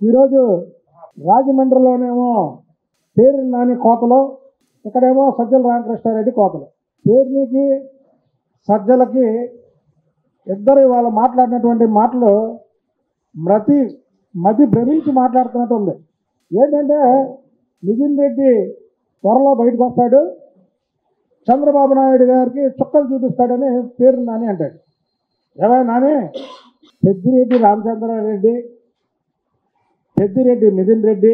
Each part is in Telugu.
ఈరోజు రాజమండ్రిలోనేమో పేరు నాని కోతలు, ఇక్కడేమో సజ్జల రామకృష్ణారెడ్డి కోతలు. పేరునికి సజ్జలకి ఇద్దరు వాళ్ళు మాట్లాడినటువంటి మాటలు మతి భ్రమించి మాట్లాడుతున్నట్టు ఉంది. ఏంటంటే నితిన్ రెడ్డి త్వరలో బయటకు వస్తాడు, చంద్రబాబు నాయుడు గారికి చుక్కలు చూపిస్తాడని పేరు నాని అంటాడు. ఏవై నాని, పెద్దిరెడ్డి రామచంద్రారెడ్డి, పెద్దిరెడ్డి నితిన్ రెడ్డి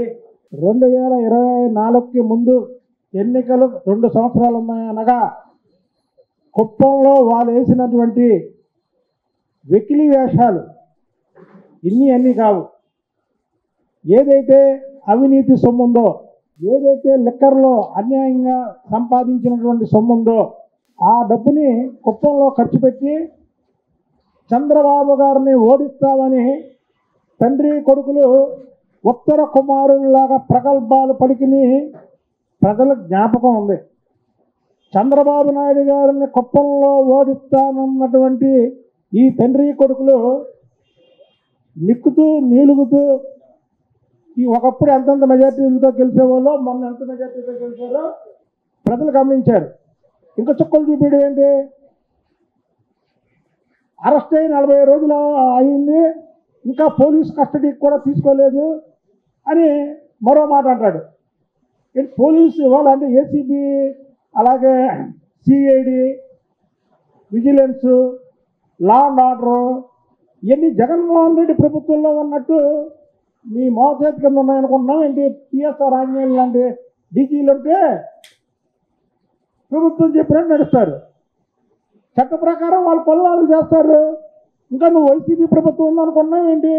2024కి ముందు ఎన్నికలు 2 సంవత్సరాలు ఉన్నాయనగా కుప్పంలో వాళ్ళు వేసినటువంటి వెకిలి వేషాలు అన్నీ కావు. ఏదైతే అవినీతి సొమ్ముందో, ఏదైతే లిక్కర్లో అన్యాయంగా సంపాదించినటువంటి సొమ్ముందో ఆ డబ్బుని కుప్పంలో ఖర్చు పెట్టి చంద్రబాబు గారిని ఓడిస్తామని తండ్రి కొడుకులు ఉత్తర కుమారులాగా ప్రగల్భాలు పలికిని ప్రజలకు జ్ఞాపకం ఉంది. చంద్రబాబు నాయుడు గారిని కుప్పంలో ఓడిస్తానన్నటువంటి ఈ తండ్రి కొడుకులు నిక్కుతూ నీలుగుతూ ఈ ఒకప్పుడు ఎంతెంత మెజార్టీలతో గెలిచేవాళ్ళో మొన్న ఎంత మెజార్టీతో గెలిచారో ప్రజలు గమనించారు. ఇంకా చుక్కలు చూపించడం ఏంటి? అరెస్ట్ అయి 40 రోజులు అయింది, ఇంకా పోలీస్ కస్టడీకి కూడా తీసుకోలేదు అని మరో మాట అంటాడు. పోలీసు ఇవ్వాలంటే ఏసీబీ, అలాగే CID, vigilance, law and order ఇవన్నీ జగన్మోహన్ రెడ్డి ప్రభుత్వంలో ఉన్నట్టు మీ మోచేతి కింద ఉన్నాయనుకుంటున్నాం ఏంటి? పిఎస్ఆర్ ఆంజనేయులు లాంటి డీజీలు ఉంటే ప్రభుత్వం చెప్పినట్టు నడుస్తారు, చట్ట ప్రకారం వాళ్ళ పనులు వాళ్ళు చేస్తారు. ఇంకా నువ్వు వైసీపీ ప్రభుత్వం ఉందనుకున్నావు ఏంటి?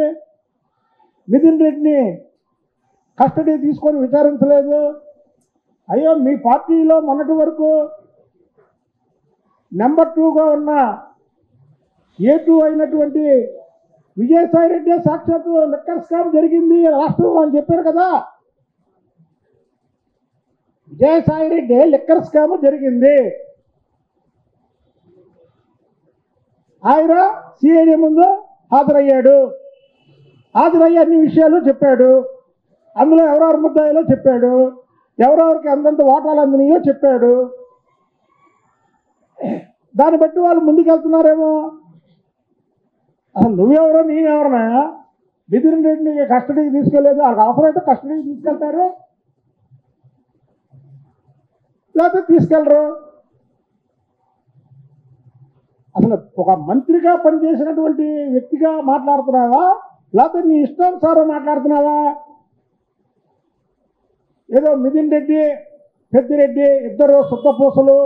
నితిన్ రెడ్డిని కస్టడీ తీసుకొని విచారించలేదు. అయ్యో, మీ పార్టీలో మొన్నటి వరకు నెంబర్ 2గా ఉన్న A2 అయినటువంటి విజయసాయి రెడ్డి సాక్షాత్తు లిక్కర్ స్కామ్ జరిగింది రాష్ట్రంలో అని చెప్పారు కదా. విజయసాయి రెడ్డి లిక్కర్ స్కామ్ జరిగింది, ఆయన సిఐడి ముందు హాజరయ్యాడు, హాజరయ్యి అన్ని విషయాలు చెప్పాడు. అందులో ఎవరెవరు ముద్దాయిలో చెప్పాడు, ఎవరెవరికి ఎంతెంత వాటాలు అందినాయో చెప్పాడు. దాన్ని బట్టి వాళ్ళు ముందుకెళ్తున్నారేమో. అసలు నువ్వెవరో నేనెవరనా? నితిన్ రెడ్డిని కస్టడీకి తీసుకెళ్ళలేదు, వాళ్ళకి అవసరమైతే కస్టడీకి తీసుకెళ్తారు, లేకపోతే తీసుకెళ్ళరు. అసలు ఒక మంత్రిగా పనిచేసినటువంటి వ్యక్తిగా మాట్లాడుతున్నావా, లేకపోతే నీ ఇష్టానుసారం మాట్లాడుతున్నావా? ఏదో నితిన్ రెడ్డి, పెద్దిరెడ్డి ఇద్దరు శుద్ధపూసలు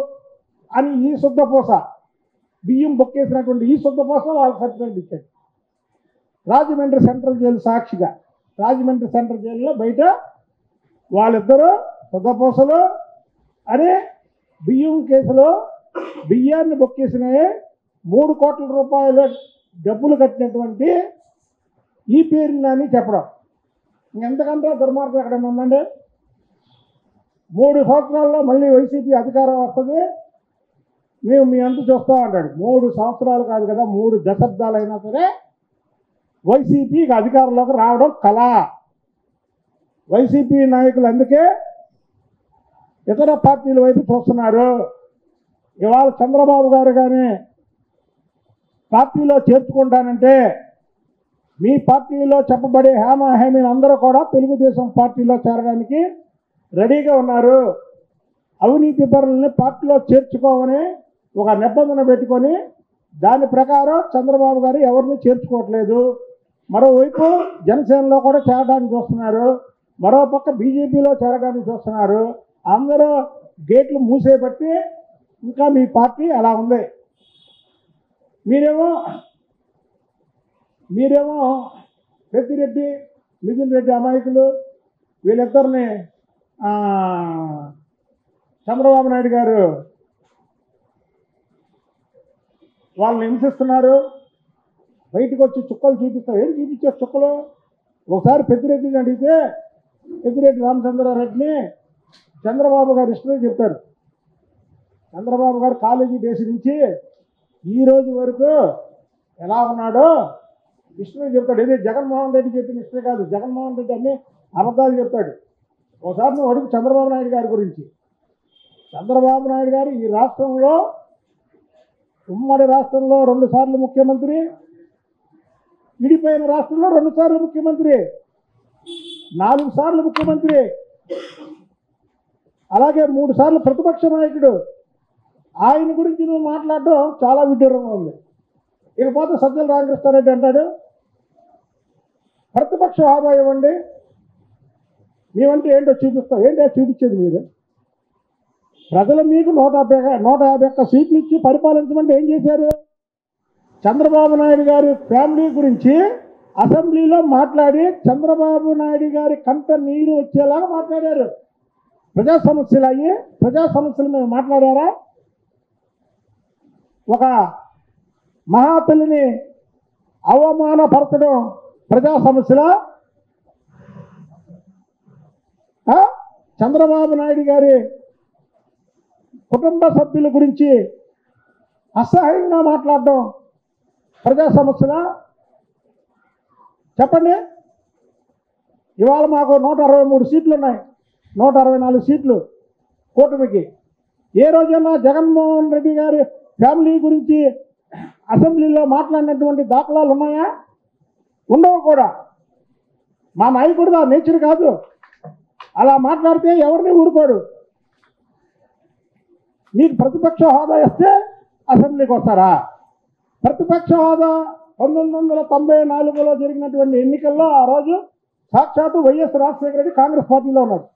అని ఈ శుద్ధపూస బియ్యం బొక్కేసినటువంటి ఈ శుద్ధపూస వాళ్ళకి సర్టిఫికేట్ ఇచ్చాడు. రాజమండ్రి సెంట్రల్ జైలు సాక్షిగా, రాజమండ్రి సెంట్రల్ జైలులో బయట వాళ్ళిద్దరూ శుద్ధపూసలు అని బియ్యం కేసులో బియ్యాన్ని బొక్కేసినాయి 3 కోట్ల రూపాయల డబ్బులు కట్టినటువంటి ఈ పేరుని అని చెప్పడం ఇంకెంతకంటే దుర్మార్గం ఎక్కడైనా ఉందండి? 3 సంవత్సరాల్లో మళ్ళీ వైసీపీ అధికారం వస్తుంది, మేము మీ అంత చూస్తాం అంటాడు. 3 సంవత్సరాలు కాదు కదా, 3 దశాబ్దాలు అయినా సరే వైసీపీకి అధికారంలోకి రావడం కళ. వైసీపీ నాయకులు అందుకే ఇతర పార్టీల వైపు చూస్తున్నారు. ఇవాళ చంద్రబాబు గారు కానీ పార్టీలో చేర్చుకుంటానంటే మీ పార్టీలో చెప్పబడే హామీలు అందరూ కూడా తెలుగుదేశం పార్టీలో చేరడానికి రెడీగా ఉన్నారు. అవినీతి పరులని పార్టీలో చేర్చుకోమని ఒక నిబంధన పెట్టుకొని దాని ప్రకారం చంద్రబాబు గారు ఎవరిని చేర్చుకోవట్లేదు. మరోవైపు జనసేనలో కూడా చేరడానికి చూస్తున్నారు, మరో పక్క బీజేపీలో చేరడానికి చూస్తున్నారు. అందరూ గేట్లు మూసేబట్టి ఇంకా మీ పార్టీ అలా ఉంది. మీరేమో పెద్దిరెడ్డి, నితిన్ రెడ్డి అమాయకులు, వీళ్ళిద్దరిని చంద్రబాబు నాయుడు గారు వాళ్ళని హింసిస్తున్నారు. బయటకు వచ్చి చుక్కలు చూపిస్తారు. ఏం చూపించారు చుక్కలు? ఒకసారి పెద్దిరెడ్డిని అడిగితే పెద్దిరెడ్డి రామచంద్రారెడ్డిని చంద్రబాబు గారు హిస్టరీ చెప్పారు. చంద్రబాబు గారు కాలేజీ డేస్ నుంచి ఈ రోజు వరకు ఎలా ఉన్నాడో విష్ణు చెప్తాడు, ఇది జగన్మోహన్ రెడ్డి చెప్పిన ఇష్టమే కాదు, జగన్మోహన్ రెడ్డి అన్ని అబద్ధాలు చెప్తాడు. ఒకసారి నువ్వు అడుగు చంద్రబాబు నాయుడు గారి గురించి. చంద్రబాబు నాయుడు గారు ఈ రాష్ట్రంలో, ఉమ్మడి రాష్ట్రంలో 2 సార్లు ముఖ్యమంత్రి, విడిపోయిన రాష్ట్రంలో 2 సార్లు ముఖ్యమంత్రి, 4 సార్లు ముఖ్యమంత్రి, అలాగే 3 సార్లు ప్రతిపక్ష నాయకుడు. ఆయన గురించి నువ్వు మాట్లాడడం చాలా విడ్డూరంగా ఉంది. ఇకపోతే సజ్జల రామకృష్ణారెడ్డి అంటాడు, ప్రతిపక్ష హోదా ఇవ్వండి, మేమంటే ఏంటో చూపిస్తాం. ఏంటో చూపించేది మీరు? ప్రజలు మీకు 151 సీట్లు ఇచ్చి పరిపాలించమంటే ఏం చేశారు? చంద్రబాబు నాయుడు గారి ఫ్యామిలీ గురించి అసెంబ్లీలో మాట్లాడి చంద్రబాబు నాయుడు గారి కంట నీరు వచ్చేలాగా మాట్లాడారు. ప్రజా సమస్యలు అయ్యి, ప్రజా సమస్యలు మేము మాట్లాడారా? ఒక మహాతల్లిని అవమానపరచడం ప్రజా సమస్యల? చంద్రబాబు నాయుడు గారి కుటుంబ సభ్యుల గురించి అసహ్యంగా మాట్లాడడం ప్రజా సమస్యల? చెప్పండి. ఇవాళ మాకు 163 సీట్లు ఉన్నాయి, 164 సీట్లు కూటమికి. ఏ రోజైనా జగన్మోహన్ రెడ్డి గారి ఫ్యామిలీ గురించి అసెంబ్లీలో మాట్లాడినటువంటి దాఖలాలు ఉన్నాయా? ఉండవు కూడా. మా నాయకుడు ఆ నేచర్ కాదు. అలా మాట్లాడితే ఎవరిని ఊరుకోడు. మీకు ప్రతిపక్ష హోదా ఇస్తే అసెంబ్లీకి వస్తారా? ప్రతిపక్ష హోదా 1994లో జరిగినటువంటి ఎన్నికల్లో ఆ రోజు సాక్షాత్తు వైఎస్ రాజశేఖర రెడ్డి కాంగ్రెస్ పార్టీలో ఉన్నాడు.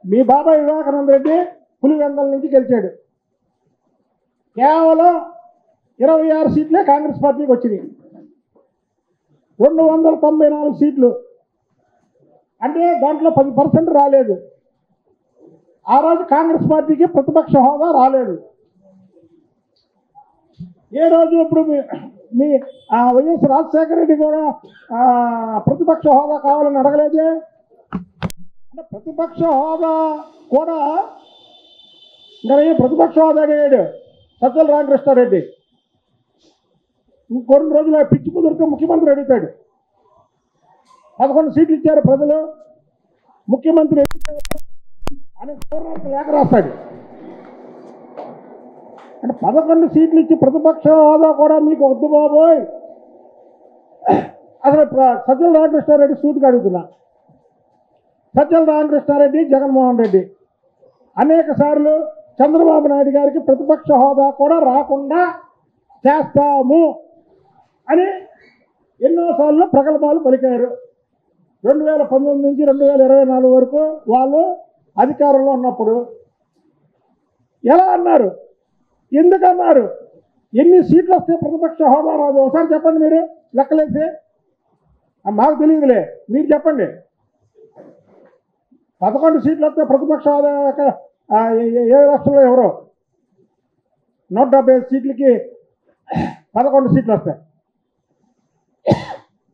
మీ బాబాయ్ వివేకానంద రెడ్డి పులివెందల నుంచి గెలిచాడు. కేవలం 26 సీట్లే కాంగ్రెస్ పార్టీకి వచ్చినాయి. 294 సీట్లు అంటే దాంట్లో 10% రాలేదు. ఆ రోజు కాంగ్రెస్ పార్టీకి ప్రతిపక్ష హోదా రాలేదు. ఏ రోజు ఇప్పుడు మీ వైఎస్ రాజశేఖర రెడ్డి కూడా ప్రతిపక్ష హోదా కావాలని అడగలేదే. అంటే ప్రతిపక్ష హోదా కూడా ఇంకా ప్రతిపక్ష హోదా అడిగాడు సజ్జల రామకృష్ణారెడ్డి. ఇంకొన్ని రోజులు పిచ్చి కుదిరితే ముఖ్యమంత్రి అడుగుతాడు. 11 సీట్లు ఇచ్చారు ప్రజలు, ముఖ్యమంత్రి అని గవర్నర్కి లేఖ రాస్తాడు. అంటే 11 సీట్లు ఇచ్చి ప్రతిపక్ష హోదా కూడా మీకు వద్దు బాబోయ్. అసలు సజ్జల రామకృష్ణారెడ్డి సూటిగా అడుగుతున్నా. సజ్జల రామకృష్ణారెడ్డి, జగన్మోహన్ రెడ్డి అనేక సార్లు చంద్రబాబు నాయుడు గారికి ప్రతిపక్ష హోదా కూడా రాకుండా చేస్తాము అని ఎన్నోసార్లు ప్రగల్భాలు పలికారు. 2019 నుంచి 2024 వరకు వాళ్ళు అధికారంలో ఉన్నప్పుడు ఎలా అన్నారు? ఎందుకన్నారు? ఎన్ని సీట్లు వస్తే ప్రతిపక్ష హోదా రాదు? ఒకసారి చెప్పండి మీరు లెక్కలేసి. మాకు తెలియదులే, మీరు చెప్పండి. 11 సీట్లు వస్తే ప్రతిపక్ష హోదా ఏ రాష్ట్రంలో ఎవరో? 175 సీట్లకి 11 సీట్లు వస్తాయి.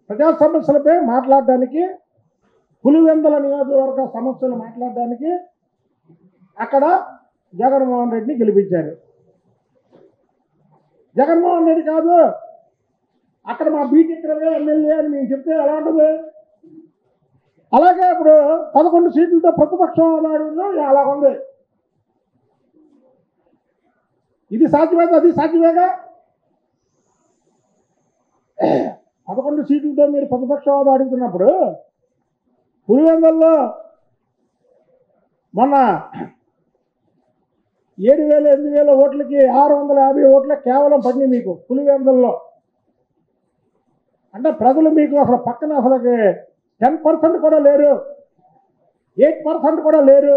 ప్రజా సమస్యలపై మాట్లాడడానికి, పులివెందల నియోజకవర్గ సమస్యలు మాట్లాడడానికి అక్కడ జగన్మోహన్ రెడ్డిని గెలిపించారు. జగన్మోహన్ రెడ్డి కాదు, అక్కడ మా బీటెక్ ఎమ్మెల్యే అని మేము చెప్తే ఎలా ఉంటుంది? అలాగే ఇప్పుడు 11 సీట్లతో ప్రతిపక్షం అలా ఉంది. ఇది సాధ్యమేగా? అది సాధ్యమేగా? 11 సీట్లతో మీరు ప్రతిపక్ష హోదా అడుగుతున్నప్పుడు పులివెందల్లో మొన్న 7,000 8,000 ఓట్లకి 650 ఓట్ల కేవలం పడినాయి మీకు పులివెందల్లో. అంటే ప్రజలు మీకు అసలు పక్కన అసలు 10% కూడా లేరు, 8% కూడా లేరు.